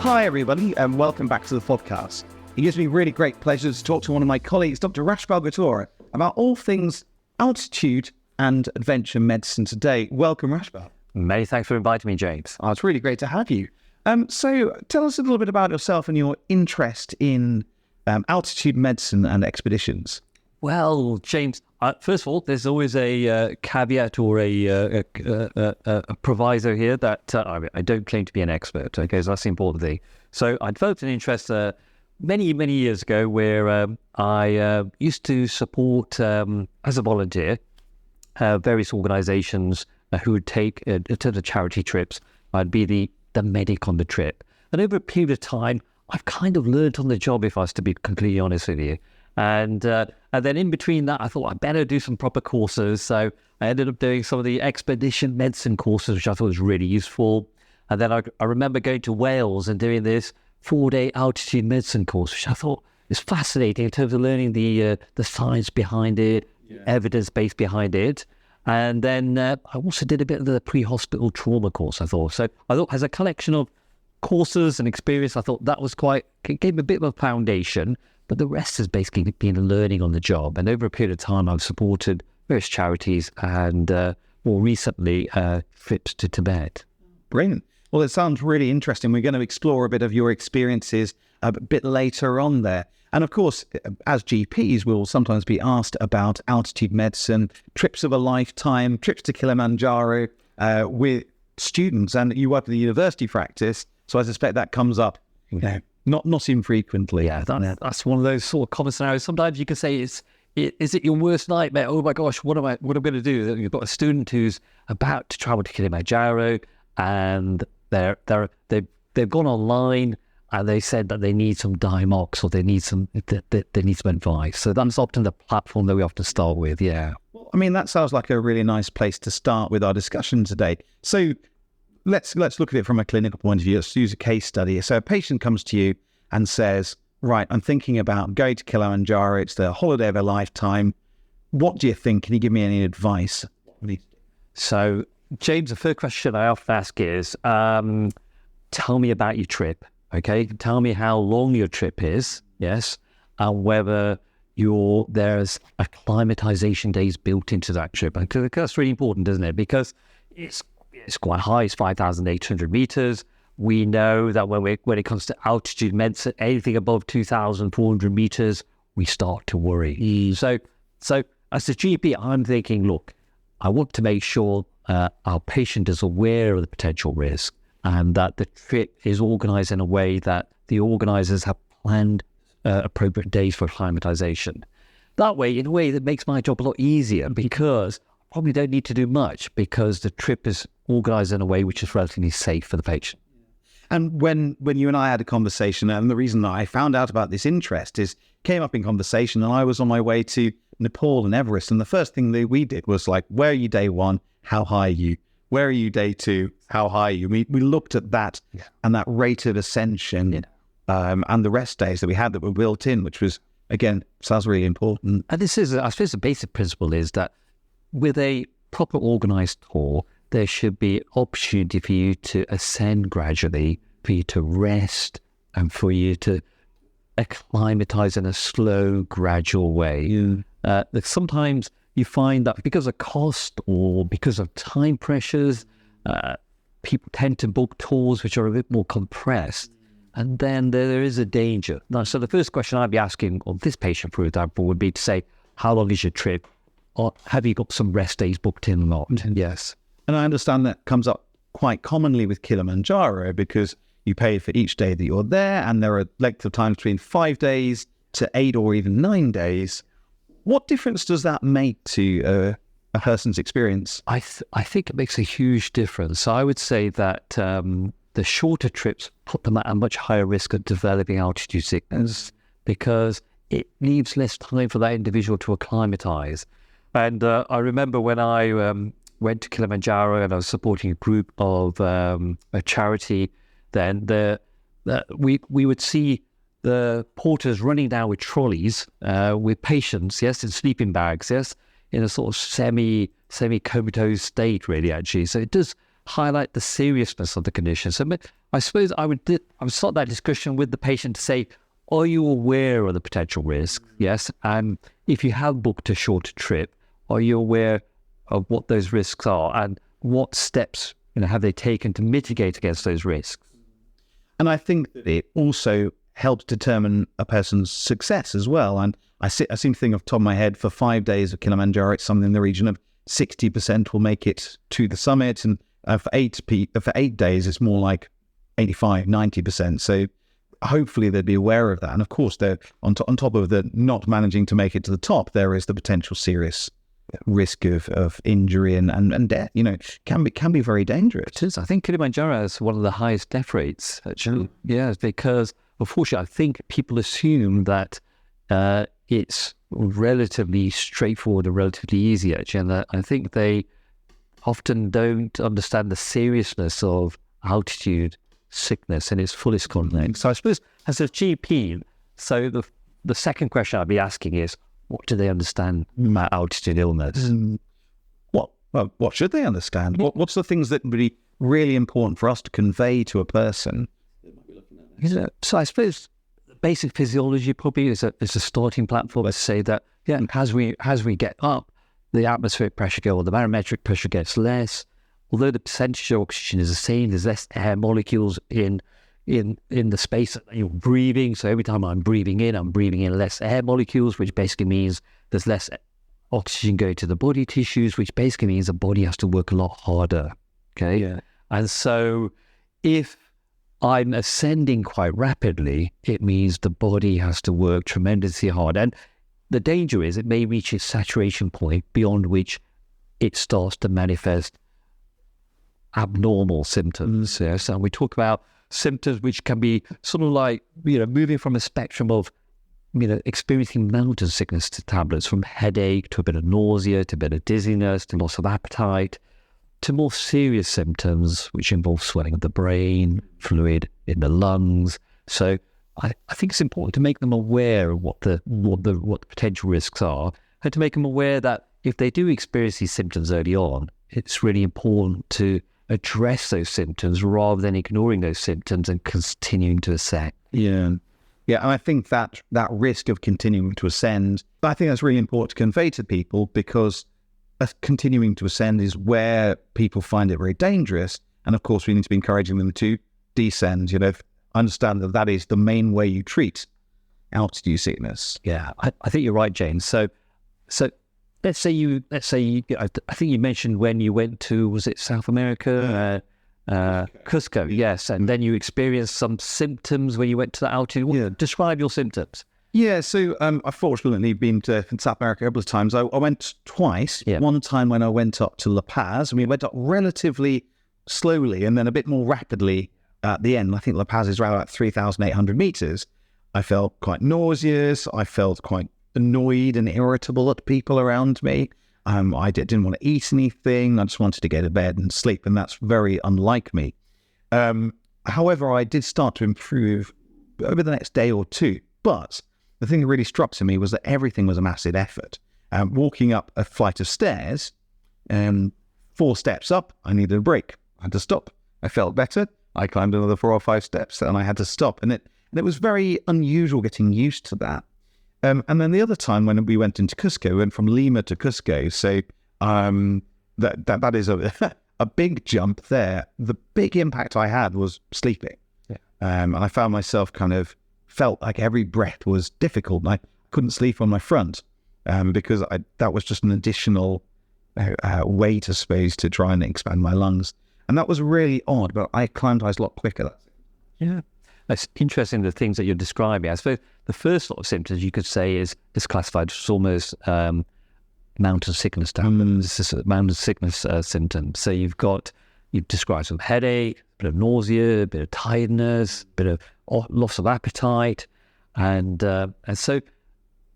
Hi everybody, and welcome back to the podcast. It gives me really great pleasure to talk to one of my colleagues, Dr Rashbal Ghattaora, about all things altitude and adventure medicine today. Welcome, Rashbal. Many thanks for inviting me, James. Oh, it's really great to have you. So tell us a little bit about yourself and your interest in altitude medicine and expeditions. Well, James, first of all, there's always a caveat or a proviso here that I don't claim to be an expert, okay, so that's the important thing. So I developed an interest many years ago where I used to support, as a volunteer, various organisations who would take, in terms of charity trips, I'd be the medic on the trip. And over a period of time, I've kind of learned on the job, if I was to be completely honest with you. And then in between that, I thought I'd better do some proper courses. So I ended up doing some of the expedition medicine courses, which I thought was really useful. And then I remember going to Wales and doing this 4-day altitude medicine course, which I thought was fascinating in terms of learning the science behind it, evidence base behind it. And then I also did a bit of the pre-hospital trauma course, I thought. So I thought as a collection of courses and experience, I thought that was it gave me a bit of a foundation. But the rest has basically been learning on the job. And over a period of time, I've supported various charities and more recently, trips to Tibet. Brilliant. Well, it sounds really interesting. We're going to explore a bit of your experiences a bit later on there. And of course, as GPs, we'll sometimes be asked about altitude medicine, trips of a lifetime, trips to Kilimanjaro with students. And you work at the university practice, so I suspect that comes up, not infrequently. Yeah, that's one of those sort of common scenarios. Sometimes you can say, is it your worst nightmare? Oh my gosh, what am I going to do? You've got a student who's about to travel to Kilimanjaro, and they've gone online and they said that they need some Dimox or they need some advice. So that's often the platform that we often start with. Yeah. Well, I mean, that sounds like a really nice place to start with our discussion today. So let's look at it from a clinical point of view. Let's use a case study. So a patient comes to you and says, right, I'm thinking about going to Kilimanjaro. It's the holiday of a lifetime. What do you think? Can you give me any advice? So, James, the first question I often ask is, tell me about your trip, okay? Tell me how long your trip is, yes, and whether there's acclimatization days built into that trip. Because that's really important, isn't it? Because it's quite high. It's 5,800 meters. We know that when it comes to altitude medicine, anything above 2,400 meters, we start to worry. So as a GP, I'm thinking, look, I want to make sure our patient is aware of the potential risk and that the trip is organized in a way that the organizers have planned appropriate days for acclimatization. That way, in a way that makes my job a lot easier because I probably don't need to do much because the trip is organized in a way which is relatively safe for the patient. And when you and I had a conversation, and the reason that I found out about this interest came up in conversation, and I was on my way to Nepal and Everest, and the first thing that we did was like, where are you day one? How high are you? Where are you day two? How high are you? We looked at that and that rate of ascension and the rest days that we had that were built in, which was, again, sounds really important. And this is, I suppose the basic principle is that with a proper organized tour, there should be opportunity for you to ascend gradually, for you to rest, and for you to acclimatize in a slow, gradual way. Sometimes you find that because of cost or because of time pressures, people tend to book tours which are a bit more compressed. And then there is a danger. Now, so the first question I'd be asking of this patient, for example, would be to say, how long is your trip? Or have you got some rest days booked in or not? Mm-hmm. Yes. And I understand that comes up quite commonly with Kilimanjaro because you pay for each day that you're there, and there are lengths of time between 5 days to 8 or even 9 days. What difference does that make to a person's experience? I think it makes a huge difference. So I would say that the shorter trips put them at a much higher risk of developing altitude sickness because it leaves less time for that individual to acclimatize. And I remember when I went to Kilimanjaro and I was supporting a group of a charity, then we would see the porters running down with trolleys with patients, yes, in sleeping bags, yes, in a sort of semi-comatose state, really, actually. So it does highlight the seriousness of the condition. So I suppose I would start that discussion with the patient to say, are you aware of the potential risk? Yes. And if you have booked a shorter trip, are you aware of what those risks are and what steps have they taken to mitigate against those risks? And I think that it also helps determine a person's success as well. And I seem to think off the top of my head, for 5 days of Kilimanjaro, it's something in the region of 60% will make it to the summit. And for 8 days, it's more like 85, 90%. So hopefully they'd be aware of that. And of course, they're on top of the not managing to make it to the top, there is the potential serious risk of injury and death. Can be very dangerous. It is. I think Kilimanjaro has one of the highest death rates, actually. Yeah, because unfortunately, I think people assume that it's relatively straightforward and relatively easy, actually, and I think they often don't understand the seriousness of altitude sickness in its fullest context. So I suppose as a GP, so the second question I'd be asking is, what do they understand about altitude illness? What should they understand? What's the things that would be really important for us to convey to a person? So I suppose basic physiology probably is a starting platform to say that, as we get up, the atmospheric pressure or the barometric pressure gets less. Although the percentage of oxygen is the same, there's less air molecules in the space that you're breathing. So every time I'm breathing in less air molecules, which basically means there's less oxygen going to the body tissues, which basically means the body has to work a lot harder. Okay. Yeah. And so if I'm ascending quite rapidly, it means the body has to work tremendously hard. And the danger is it may reach its saturation point beyond which it starts to manifest abnormal symptoms. Yes. And we talk about symptoms which can be sort of like, moving from a spectrum of, experiencing mountain sickness to tablets, from headache to a bit of nausea, to a bit of dizziness, to loss of appetite, to more serious symptoms, which involve swelling of the brain, fluid in the lungs. So I think it's important to make them aware of what the potential risks are, and to make them aware that if they do experience these symptoms early on, it's really important to address those symptoms rather than ignoring those symptoms and continuing to ascend. Yeah. And I think that risk of continuing to ascend, I think that's really important to convey to people, because continuing to ascend is where people find it very dangerous. And of course, we need to be encouraging them to descend, understand that is the main way you treat altitude sickness. Yeah, I think you're right, James. So let's say you, I think you mentioned when you went to, was it South America? Cusco, yes. And then you experienced some symptoms when you went to the altitude. Yeah. Describe your symptoms. Yeah, so I've fortunately been to South America a couple of times. I went twice. Yeah. One time when I went up to La Paz, and we went up relatively slowly and then a bit more rapidly at the end. I think La Paz is around about 3,800 meters. I felt quite nauseous. I felt quite annoyed and irritable at people around me. I didn't want to eat anything. I just wanted to go to bed and sleep, and that's very unlike me. However, I did start to improve over the next day or two. But the thing that really struck to me was that everything was a massive effort. Walking up a flight of stairs, 4 steps up, I needed a break. I had to stop. I felt better. I climbed another 4 or 5 steps, and I had to stop. And it was very unusual getting used to that. And then the other time when we went into Cusco, we went from Lima to Cusco. So that is a big jump there. The big impact I had was sleeping. Yeah. And I found myself felt like every breath was difficult. And I couldn't sleep on my front because that was just an additional weight, I suppose, to try and expand my lungs. And that was really odd, but I acclimatized a lot quicker. Yeah. It's interesting, the things that you're describing. I suppose the first lot of symptoms you could say is classified as almost mountain sickness symptoms. So you've described some headache, a bit of nausea, a bit of tiredness, a bit of loss of appetite, and so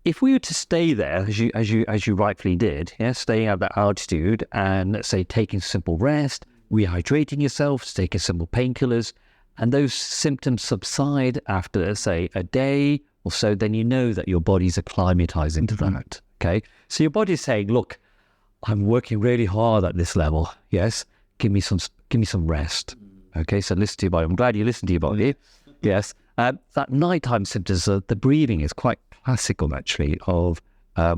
if we were to stay there as you rightfully did, staying at that altitude, and let's say taking simple rest, rehydrating yourself, taking simple painkillers, and those symptoms subside after, say, a day or so, then you know that your body's acclimatizing to that. Okay, so your body's saying, look, I'm working really hard at this level. Yes, give me some rest. Okay, so listen to your body. I'm glad you listened to your body. Yes, that nighttime symptoms, the breathing is quite classical actually of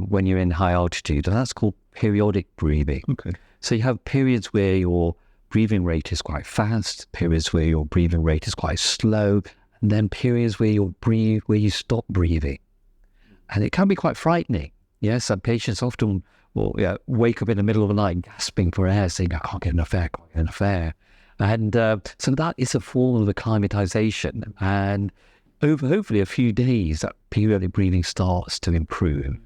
when you're in high altitude, and that's called periodic breathing. Okay. So you have periods where your breathing rate is quite fast, periods where your breathing rate is quite slow, and then periods where you stop breathing. And it can be quite frightening. Yes, and patients often will wake up in the middle of the night gasping for air, saying, I can't get enough air. And so that is a form of acclimatization. And over hopefully a few days, that periodic breathing starts to improve.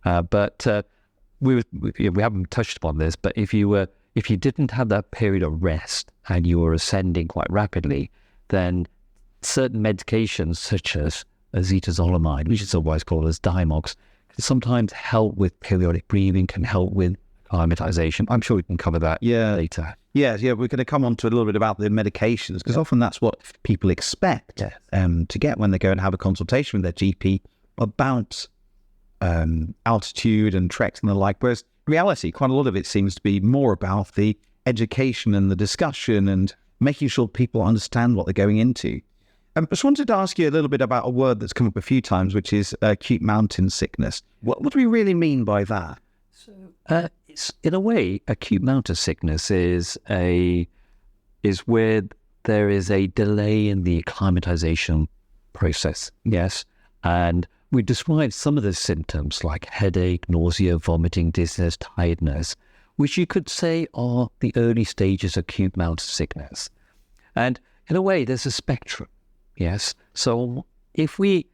But we haven't touched upon this, but if you didn't have that period of rest and you were ascending quite rapidly, then certain medications such as acetazolamide, which is otherwise called as Diamox, can sometimes help with periodic breathing, can help with acclimatization. I'm sure we can cover that later. Yeah, we're going to come on to a little bit about the medications, because often that's what people expect to get when they go and have a consultation with their GP about altitude and treks and the like, whereas in reality, quite a lot of it seems to be more about the education and the discussion and making sure people understand what they're going into. I just wanted to ask you a little bit about a word that's come up a few times, which is acute mountain sickness. What do we really mean by that? So, it's, in a way, acute mountain sickness is where there is a delay in the acclimatization process. Yes, and we described some of the symptoms like headache, nausea, vomiting, dizziness, tiredness, which you could say are the early stages of acute mountain sickness. And in a way, there's a spectrum. Yes. So if you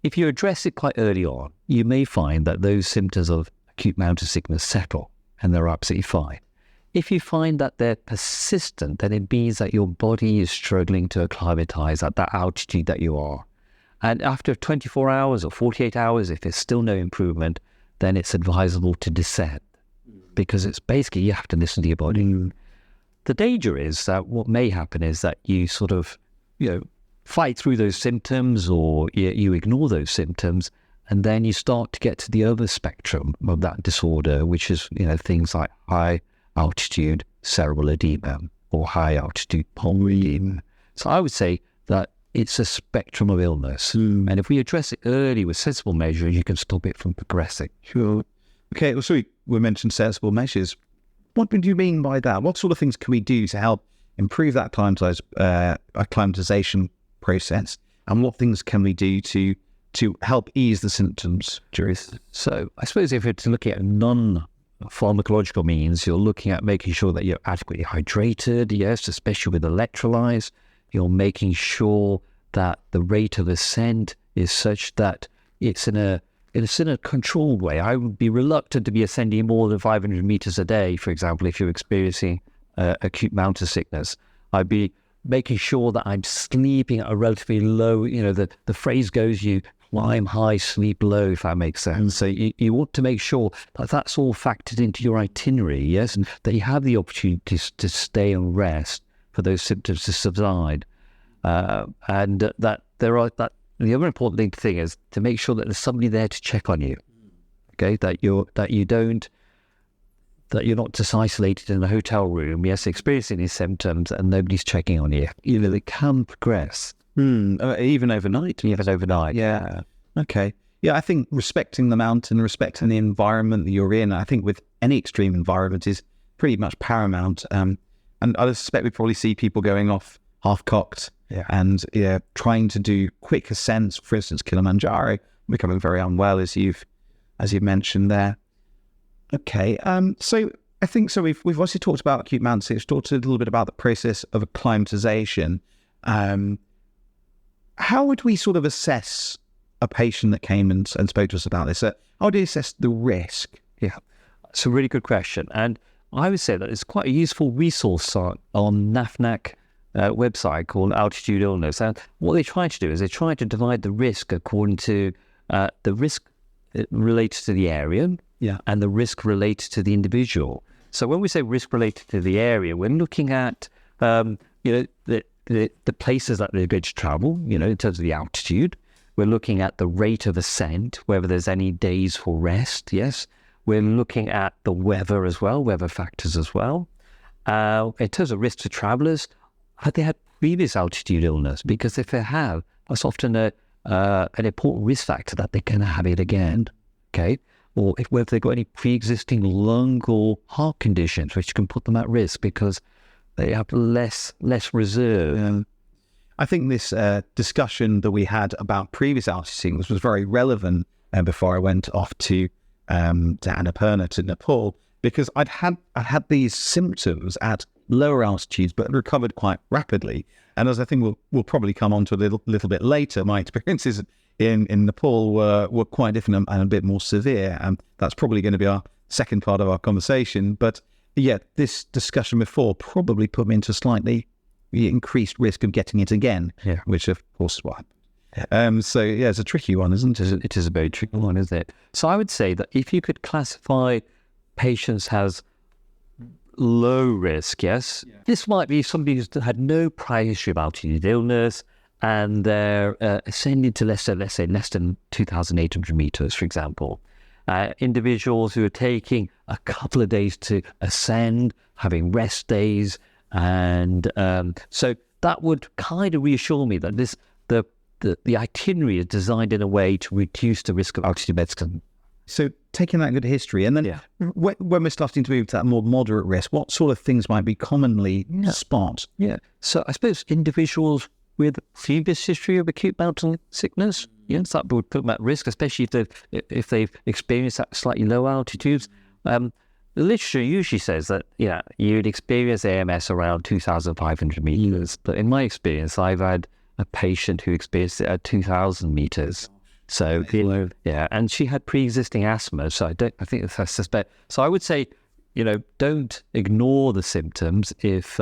address it quite early on, you may find that those symptoms of acute mountain sickness settle and they're absolutely fine. If you find that they're persistent, then it means that your body is struggling to acclimatize at that altitude that you are. And after 24 hours or 48 hours, if there's still no improvement, then it's advisable to descend, because it's basically you have to listen to your body. The danger is that what may happen is that you sort of, fight through those symptoms, or you ignore those symptoms, and then you start to get to the other spectrum of that disorder, which is, things like high altitude cerebral edema or high altitude pulmonary edema. So I would say that it's a spectrum of illness. And if we address it early with sensible measures, you can stop it from progressing. Sure. Okay, well, so we mentioned sensible measures. What do you mean by that? What sort of things can we do to help improve that acclimatization process? And what things can we do to help ease the symptoms? So I suppose if you're looking at non-pharmacological means, you're looking at making sure that you're adequately hydrated, yes, especially with electrolytes. You're making sure that the rate of ascent is such that it's in a controlled way. I would be reluctant to be ascending more than 500 meters a day, for example, if you're experiencing acute mountain sickness. I'd be making sure that I'm sleeping at a relatively low, the phrase goes, you climb high, sleep low, if that makes sense. So you want to make sure that that's all factored into your itinerary, yes, and that you have the opportunity to stay and rest for those symptoms to subside. And that the other important thing is to make sure that there's somebody there to check on you. Okay, that you're not just isolated in a hotel room, yes, experiencing these symptoms and nobody's checking on you. They can progress. Even overnight? Even overnight. Yeah. Okay. Yeah, I think respecting the mountain, respecting the environment that you're in, I think with any extreme environment is pretty much paramount. And I suspect we probably see people going off half-cocked and trying to do quick ascents, for instance, Kilimanjaro, becoming very unwell, as you've mentioned there. Okay, so I think we've obviously talked about acute mountain sickness, talked a little bit about the process of acclimatization. How would we sort of assess a patient that came and spoke to us about this? How do you assess the risk? Yeah, it's a really good question. And I would say that it's quite a useful resource on NAFNAC website called Altitude Illness. And what they try to do is they try to divide the risk according to the risk related to the area and the risk related to the individual. So when we say risk related to the area, we're looking at the places that they're going to travel, in terms of the altitude. We're looking at the rate of ascent, whether there's any days for rest, yes. We're looking at the weather as well, weather factors as well. In terms of risk to travellers, have they had previous altitude illness? Because if they have, that's often an important risk factor that they're going to have it again, okay? Or whether they've got any pre-existing lung or heart conditions, which can put them at risk because they have less reserve. I think this discussion that we had about previous altitude was very relevant before I went off to Annapurna, to Nepal, because I'd had these symptoms at lower altitudes, but recovered quite rapidly. And as I think we'll probably come on to a little bit later, my experiences in Nepal were quite different and a bit more severe. And that's probably going to be our second part of our conversation. But yeah, this discussion before probably put me into slightly increased risk of getting it again, which of course is what happened. So yeah, it's a tricky one, isn't it? It is a very tricky one, isn't it? So I would say that if you could classify patients as low risk, this might be somebody who's had no prior history of altitude illness and they're ascending to let's say less than 2,800 meters, for example. Individuals who are taking a couple of days to ascend, having rest days, and so that would kind of reassure me that the itinerary is designed in a way to reduce the risk of altitude medicine. So taking that good history, and then when we're starting to move to that more moderate risk, what sort of things might be commonly spot? So I suppose individuals with previous history of acute mountain sickness, that would put them at risk, especially if they've experienced at slightly low altitudes. The literature usually says that you'd experience AMS around 2,500 meters, but in my experience, I've had a patient who experienced it at 2,000 meters. So and she had pre-existing asthma. So I think I suspect. So I would say, don't ignore the symptoms if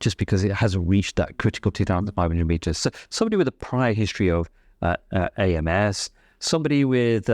just because it hasn't reached that critical 2,500 meters. So somebody with a prior history of AMS, somebody with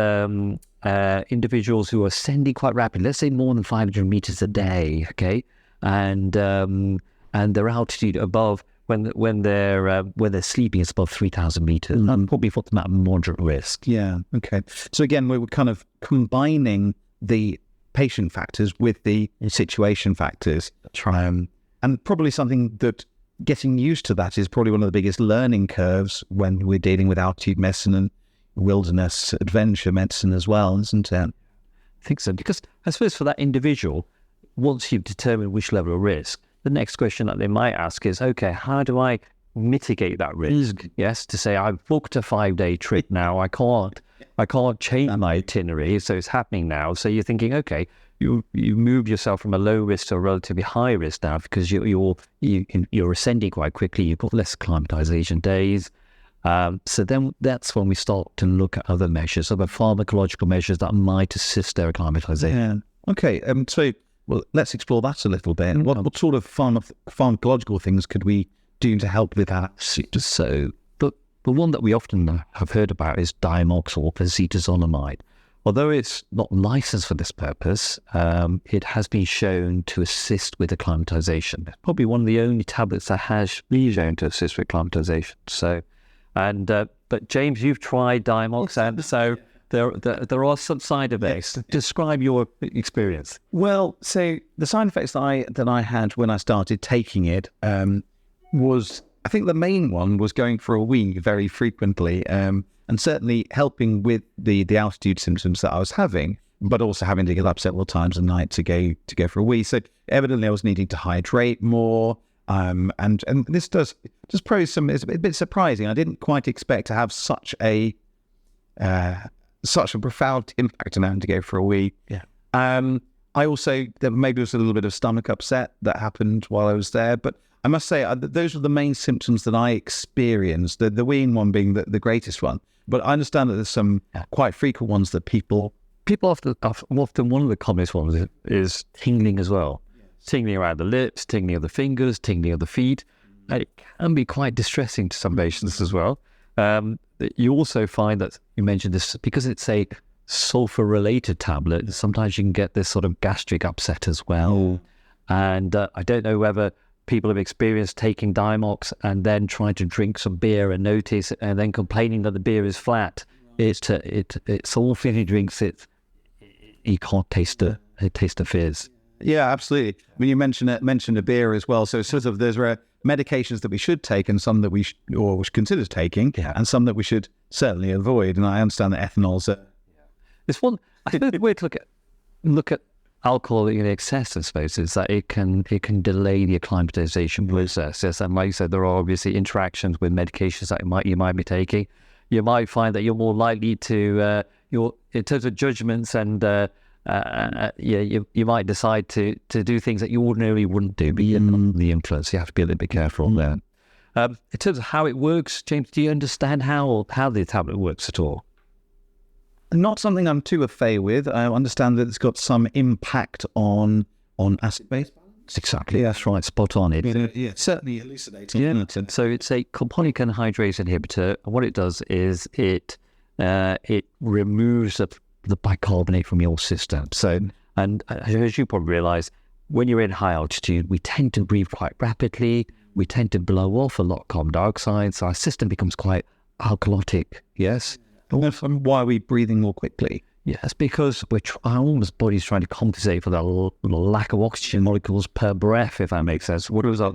individuals who are ascending quite rapidly, let's say more than 500 meters a day, okay, and their altitude above when they're sleeping is above 3,000 meters. I'd probably put them at moderate risk. Yeah. Okay. So again, we were kind of combining the patient factors with the situation factors. That's right. And probably something that getting used to that is probably one of the biggest learning curves when we're dealing with altitude medicine and wilderness adventure medicine as well, isn't it? I think so, because I suppose for that individual, once you've determined which level of risk, the next question that they might ask is, okay, how do I mitigate that risk? Yes, to say I've booked a 5-day trip now, I can't change my itinerary, so it's happening now. So you're thinking, okay, you move yourself from a low risk to a relatively high risk now because you're ascending quite quickly. You've got less acclimatization days. So then that's when we start to look at other measures, other pharmacological measures that might assist their acclimatization. Yeah. Okay. So let's explore that a little bit. What sort of pharmacological things could we do to help with that? So the one that we often have heard about is Diamox or acetazolamide. Although it's not licensed for this purpose, it has been shown to assist with acclimatization. It's probably one of the only tablets that has been shown to assist with acclimatization. So, but James, you've tried Diamox, and so there are some side effects. Yes. Describe your experience. Well, so the side effects that I had when I started taking it was, I think the main one was going for a wee very frequently, and certainly helping with the altitude symptoms that I was having, but also having to get up several times a night to go for a wee. So evidently I was needing to hydrate more, and this does pose some. It's a bit surprising. I didn't quite expect to have such a profound impact on having to go for a wee. Yeah. I also, there maybe was a little bit of stomach upset that happened while I was there, but I must say those were the main symptoms that I experienced, the weeing one being the greatest one. But I understand that there's some quite frequent ones that people often one of the commonest ones is tingling as well. Yes. Tingling around the lips, tingling of the fingers, tingling of the feet. And it can be quite distressing to some patients as well. You also find that, you mentioned this, because it's a sulfur-related tablet, sometimes you can get this sort of gastric upset as well. And I don't know whether people have experienced taking Diamox and then trying to drink some beer and notice, and then complaining that the beer is flat. It's all fizzy drinks. you can't taste the fizz. Yeah, absolutely. I mean, you mentioned a beer as well. So it's sort of there's medications that we should take and some that we should consider taking, and some that we should certainly avoid. And I understand that ethanol's It's one. I think the way to look at alcohol in excess, I suppose, is that it can delay the acclimatization process. Yes, and like you said, there are obviously interactions with medications that you might be taking. You might find that you're more likely to in terms of judgments and you might decide to do things that you ordinarily wouldn't do, but the influence. You have to be a little bit careful there. In terms of how it works, James, do you understand how the tablet works at all? not something I'm too au fait with. I understand that it's got some impact on acid-base balance. Exactly, that's right, spot on. It certainly elucidates. Yeah, so it's a carbonic anhydrase inhibitor. And what it does is it removes the bicarbonate from your system. So, and as you probably realise, when you're in high altitude, we tend to breathe quite rapidly. We tend to blow off a lot of carbon dioxide. So our system becomes quite alkalotic, yes? And why are we breathing more quickly? Yes, because our body's trying to compensate for the lack of oxygen molecules per breath, if that makes sense. What was that?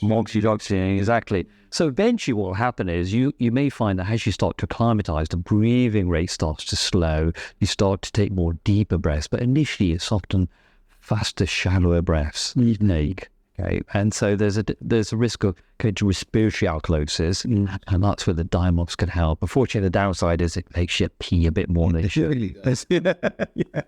More oxygen, exactly. So eventually what will happen is you may find that as you start to acclimatize, the breathing rate starts to slow. You start to take more deeper breaths, but initially it's often faster, shallower breaths. Okay, and so there's a risk of going to respiratory alkalosis, and that's where the Diamox can help. Unfortunately, the downside is it makes you pee a bit more than it should. Yeah.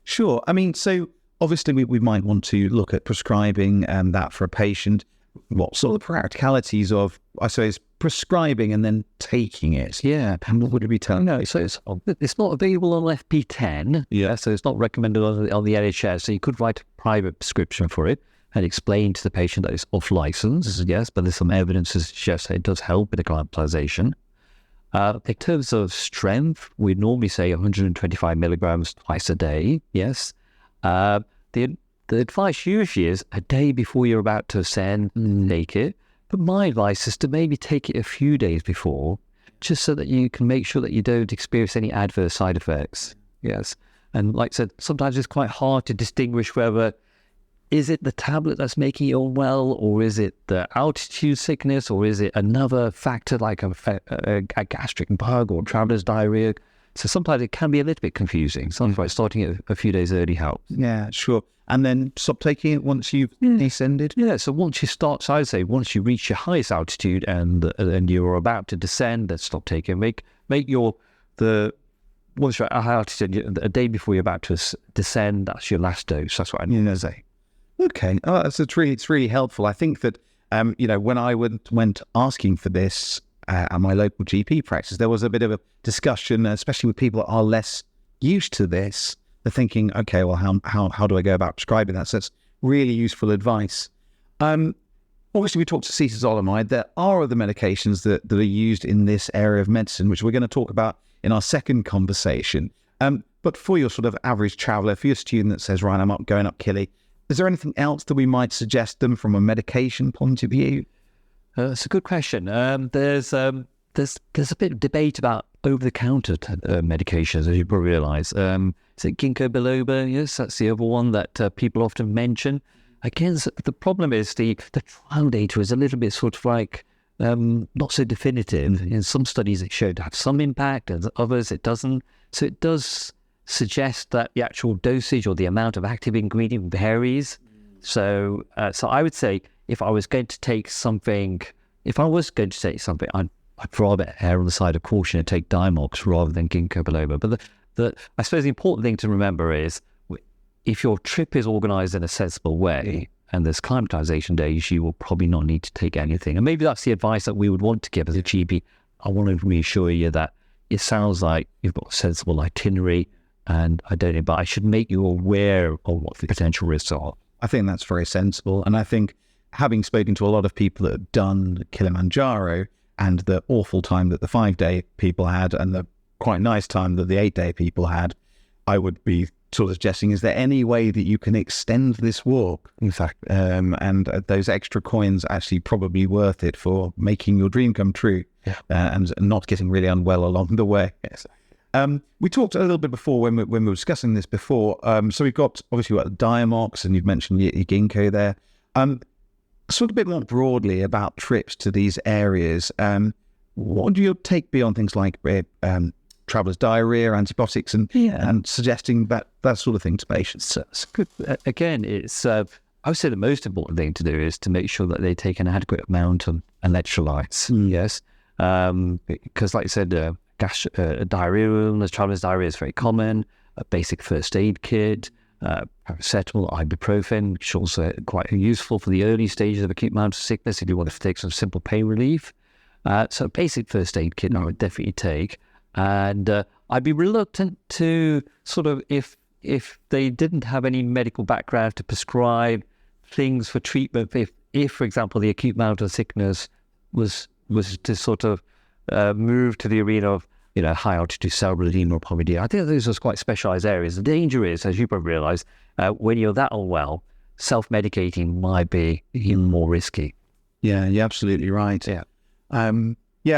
Sure. I mean, so obviously we might want to look at prescribing that for a patient. What sort of practicalities of, I suppose, prescribing and then taking it? Yeah. And what would it be telling? No, so it's not available on FP10. Yeah. So it's not recommended on the NHS. So you could write a private prescription for it and explain to the patient that it's off license, yes, but there's some evidence to suggest that it does help with acclimatization. In terms of strength, we normally say 125 milligrams twice a day, yes. The advice usually is a day before you're about to ascend, take it. But my advice is to maybe take it a few days before, just so that you can make sure that you don't experience any adverse side effects, yes. And like I said, sometimes it's quite hard to distinguish whether is it the tablet that's making you unwell, or is it the altitude sickness, or is it another factor like a gastric bug or traveler's diarrhea? So sometimes it can be a little bit confusing. Sometimes starting it a few days early helps. Yeah, sure. And then stop taking it once you've descended? Yeah, so once you start, so I would say once you reach your highest altitude and you're about to descend, then stop taking it. Make once you're at a high altitude, a day before you're about to descend, that's your last dose. That's what I need to say. Okay, it's really helpful. I think that when I went asking for this at my local GP practice, there was a bit of a discussion, especially with people that are less used to this. They're thinking, okay, well, how do I go about prescribing that? So it's really useful advice. Obviously, we talked acetazolamide. There are other medications that are used in this area of medicine, which we're going to talk about in our second conversation. But for your sort of average traveller, for your student that says, right, I'm going up Killy, is there anything else that we might suggest them from a medication point of view? It's a good question. There's a bit of debate about over-the-counter medications, as you probably realise. Is it ginkgo biloba? Yes, that's the other one that people often mention. Again, the problem is the trial data is a little bit sort of like not so definitive. In some studies, it showed to have some impact, and others it doesn't. So it does suggest that the actual dosage or the amount of active ingredient varies. So I would say if I was going to take something, I'd rather err on the side of caution and take Diamox rather than ginkgo biloba. But I suppose the important thing to remember is if your trip is organised in a sensible way and there's climatization days, you will probably not need to take anything. And maybe that's the advice that we would want to give as a GP. I want to reassure you that it sounds like you've got a sensible itinerary, and I don't know, but I should make you aware of what the potential risks are. I think that's very sensible. And I think having spoken to a lot of people that have done Kilimanjaro and the awful time that the 5-day people had and the quite nice time that the 8-day people had, I would be sort of suggesting, is there any way that you can extend this walk? In fact, and those extra coins actually probably worth it for making your dream come true and not getting really unwell along the way. Yes. We talked a little bit before when we were discussing this before. So we've got obviously the Diamox, and you've mentioned your ginkgo there. Sort of a bit more broadly about trips to these areas. What would your take be on things like traveller's diarrhea, antibiotics, and suggesting that sort of thing to patients? So it's good. Again, it's I would say the most important thing to do is to make sure that they take an adequate amount of electrolytes. Yes, because like you said, diarrhea illness, traveller's diarrhea is very common. A basic first aid kit, paracetamol, ibuprofen, which is also quite useful for the early stages of acute mountain sickness if you want to take some simple pain relief. So basic first aid kit I would definitely take. And I'd be reluctant to sort of, if they didn't have any medical background, to prescribe things for treatment. If for example, the acute mountain sickness was to sort of move to the arena of high altitude cerebral edema or polymedia. I think those are quite specialized areas. The danger is, as you probably realize, when you're that unwell, self-medicating might be even more risky. Yeah, you're absolutely right. Yeah.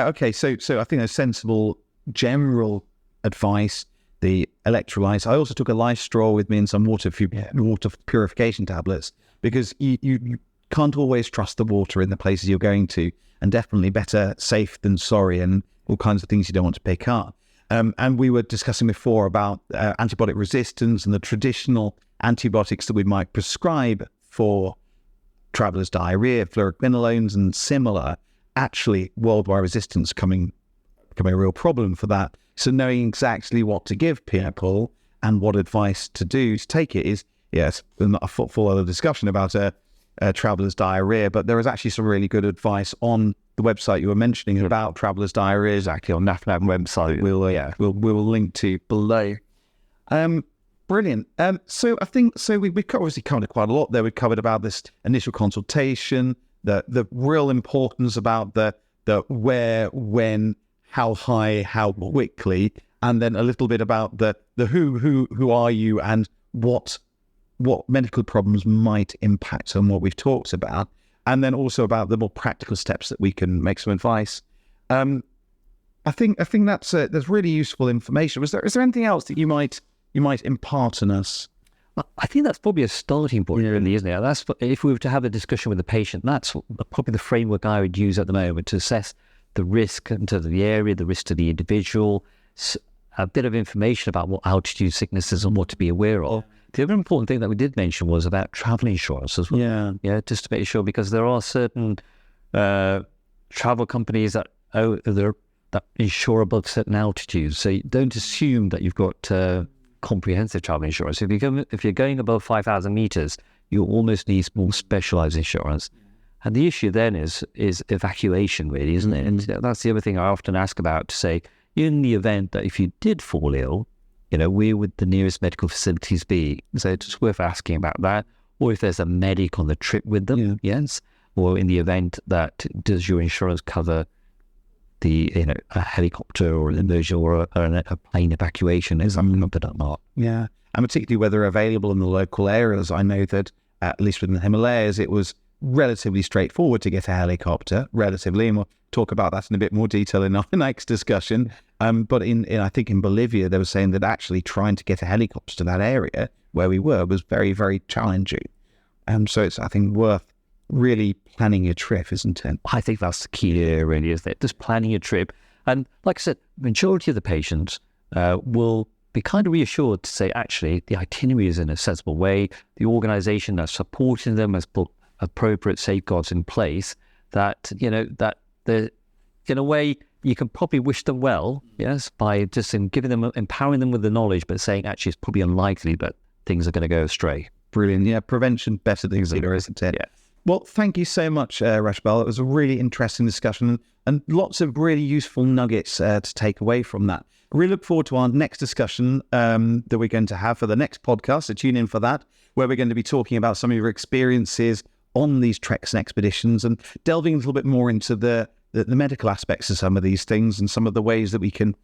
Okay. So I think there's sensible general advice. The electrolytes. I also took a life straw with me and some water purification tablets, because you can't always trust the water in the places you're going to, and definitely better safe than sorry, and all kinds of things you don't want to pick up. And we were discussing before about antibiotic resistance and the traditional antibiotics that we might prescribe for traveller's diarrhea, fluoroquinolones and similar. Actually, worldwide resistance becoming a real problem for that. So knowing exactly what to give people and what advice to do to take it is, yes, a full other discussion about traveller's diarrhea, but there is actually some really good advice on the website you were mentioning about traveller's diarrhea. Exactly, on NAFNAM website. We'll link to below. Brilliant. So I think we obviously covered quite a lot there. We covered about this initial consultation, the real importance about the where, when, how high, how quickly, and then a little bit about the who are you and what medical problems might impact on what we've talked about, and then also about the more practical steps that we can make some advice. I think that's really useful information. Is there anything else that you might impart on us? I think that's probably a starting point, really, isn't it? That's if we were to have a discussion with the patient. That's probably the framework I would use at the moment to assess the risk in terms of the area, the risk to the individual, a bit of information about what altitude sickness is and what to be aware of. The other important thing that we did mention was about travel insurance as well. Yeah, just to make sure, because there are certain travel companies that insure above certain altitudes. So you don't assume that you've got comprehensive travel insurance. If you're going above 5,000 meters, you almost need more specialized insurance. And the issue then is evacuation, really, isn't it? And that's the other thing I often ask about, to say, in the event that if you did fall ill, where would the nearest medical facilities be? So it's worth asking about that. Or if there's a medic on the trip with them, yes. Or in the event that, does your insurance cover the a helicopter or an emergency or a plane evacuation? Is something up or not? Yeah, and particularly whether available in the local areas. I know that at least within the Himalayas, it was relatively straightforward to get a helicopter, relatively, and we'll talk about that in a bit more detail in our next discussion. But I think in Bolivia, they were saying that actually trying to get a helicopter to that area where we were was very, very challenging. So it's, I think, worth really planning your trip, isn't it? I think that's the key here, really, is that just planning your trip. And like I said, the majority of the patients will be kind of reassured to say, actually, the itinerary is in a sensible way. The organisation that's supporting them has put appropriate safeguards in place, that that the in a way you can probably wish them well, yes, by just empowering them with the knowledge, but saying actually it's probably unlikely that things are going to go astray. Brilliant. Yeah, prevention better than cure, isn't it? Yeah. Well, thank you so much, Rashbal. It was a really interesting discussion and lots of really useful nuggets to take away from that. I really look forward to our next discussion that we're going to have for the next podcast, so tune in for that, where we're going to be talking about some of your experiences on these treks and expeditions and delving a little bit more into the medical aspects of some of these things and some of the ways that we can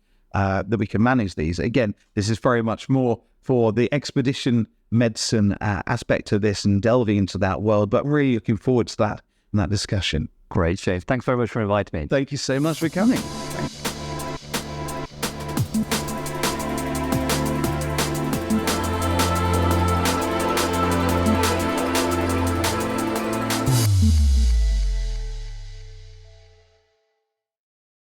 manage these. Again, this is very much more for the expedition medicine aspect of this and delving into that world, but really looking forward to that and that discussion. Great, James. Thanks very much for inviting me. Thank you so much for coming.